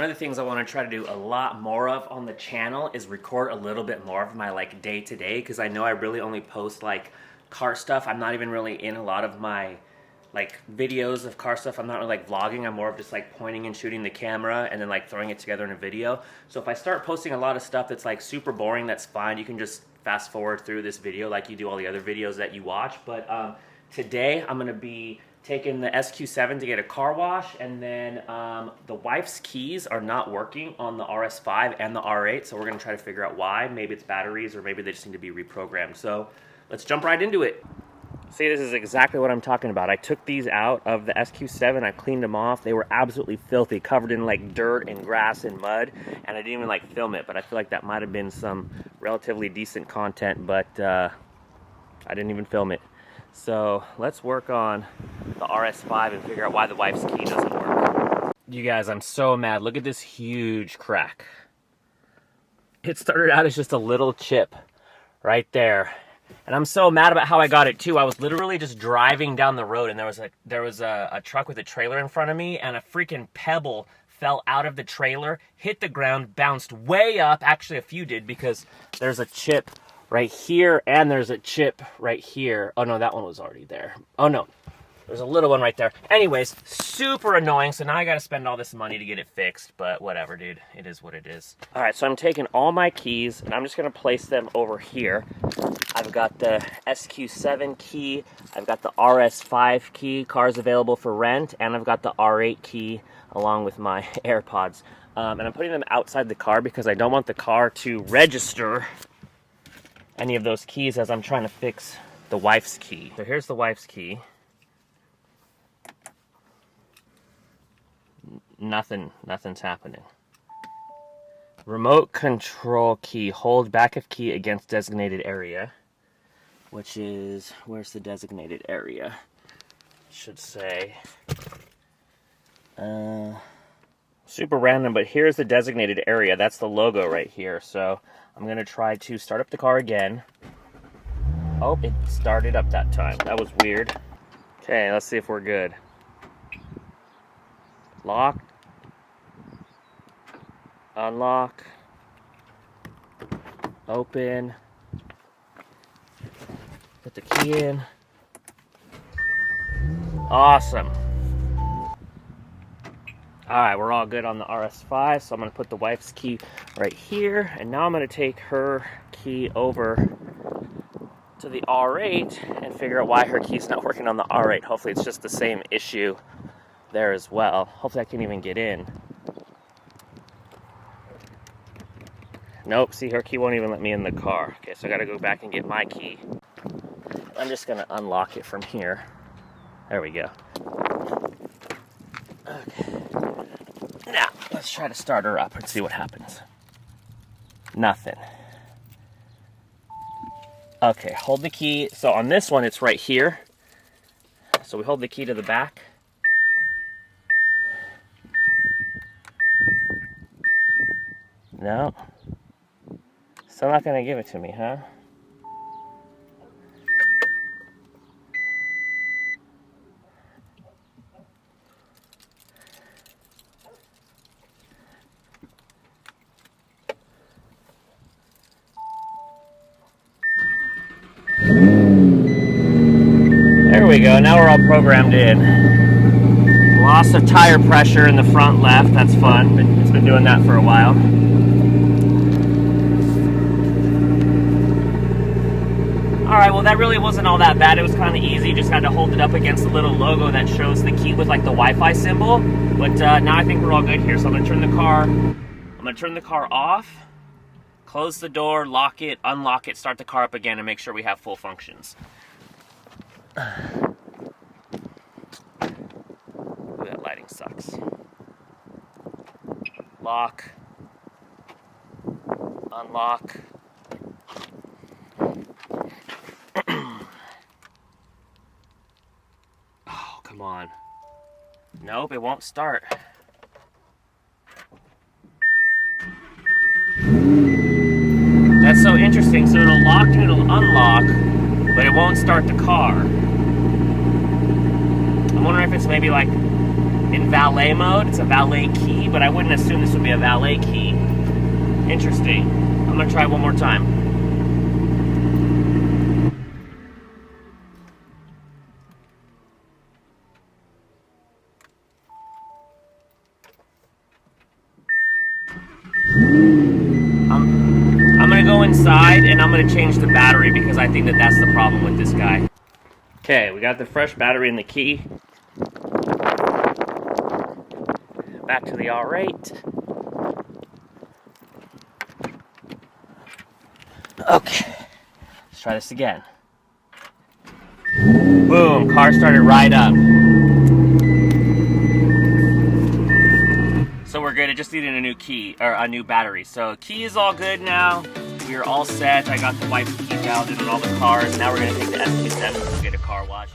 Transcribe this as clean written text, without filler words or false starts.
One of the things I want to try to do a lot more of on the channel is record a little bit more of my like day-to-day, because I know I really only post like car stuff. I'm not even really in a lot of my like videos of car stuff. I'm not really like vlogging. I'm more of just like pointing and shooting the camera and then like throwing it together in a video. So if I start posting a lot of stuff that's like super boring, that's fine. You can just fast forward through this video like you do all the other videos that you watch. But today I'm gonna be taking the SQ7 to get a car wash, and then the wife's keys are not working on the RS5 and the R8, so we're gonna try to figure out why. Maybe it's batteries, or maybe they just need to be reprogrammed. So let's jump right into it. See, this is exactly what I'm talking about. I took these out of the SQ7, I cleaned them off. They were absolutely filthy, covered in like dirt and grass and mud, and I didn't even like film it, but I feel like that might have been some relatively decent content, but I didn't even film it. So let's work on the RS5 and figure out why the wife's key doesn't work. You guys, I'm so mad. Look at this huge crack. It started out as just a little chip right there. And I'm so mad about how I got it too. I was literally just driving down the road, and there was a truck with a trailer in front of me, and a freaking pebble fell out of the trailer, hit the ground, bounced way up. Actually, a few did, because there's a chip right here, and there's a chip right here. Oh no, that one was already there. Oh no, there's a little one right there. Anyways, super annoying. So now I gotta spend all this money to get it fixed, but whatever, dude. It is what it is. All right, so I'm taking all my keys, and I'm just gonna place them over here. I've got the SQ7 key, I've got the RS5 key, cars available for rent, and I've got the R8 key along with my AirPods. And I'm putting them outside the car because I don't want the car to register any of those keys as I'm trying to fix the wife's key. So here's the wife's key. Nothing's happening. Remote control key, hold back of key against designated area, which is, where's the designated area? It should say, super random, but here's the designated area. That's the logo right here. So I'm gonna try to start up the car again. Oh, it started up that time. That was weird. Okay, let's see if we're good. Lock. Unlock. Open. Put the key in. Awesome. Alright, we're all good on the RS5, so I'm going to put the wife's key right here, and now I'm going to take her key over to the R8 and figure out why her key's not working on the R8. Hopefully it's just the same issue there as well. Hopefully I can even get in. Nope, see, her key won't even let me in the car. Okay, so I gotta go back and get my key. I'm just gonna unlock it from here. There we go. Okay. Now, let's try to start her up and see what happens. Nothing. Okay, hold the key. So on this one, it's right here. So we hold the key to the back. No. Still not gonna give it to me, huh? There we go, now we're all programmed in. Loss of tire pressure in the front left, that's fun. It's been doing that for a while. Alright, well that really wasn't all that bad. It was kind of easy. Just had to hold it up against the little logo that shows the key with like the Wi-Fi symbol. But now I think we're all good here. So I'm going to turn the car off, close the door, lock it, unlock it, start the car up again, and make sure we have full functions. Ooh, that lighting sucks. Lock. Unlock. Oh, come on. Nope, it won't start. That's so interesting. So it'll lock and it'll unlock, but it won't start the car. I'm wondering if it's maybe like in valet mode. It's a valet key, but I wouldn't assume this would be a valet key. Interesting. I'm gonna try one more time. I'm gonna go inside and I'm gonna change the battery because I think that that's the problem with this guy. Okay, we got the fresh battery in the key. Back to the R8. Okay, let's try this again. Boom, car started right up. So we're good, it just needed a new key, or a new battery. So key is all good now. We are all set. I got the wipes key valid on all the cars. Now we're gonna take the SK7 to get a car wash.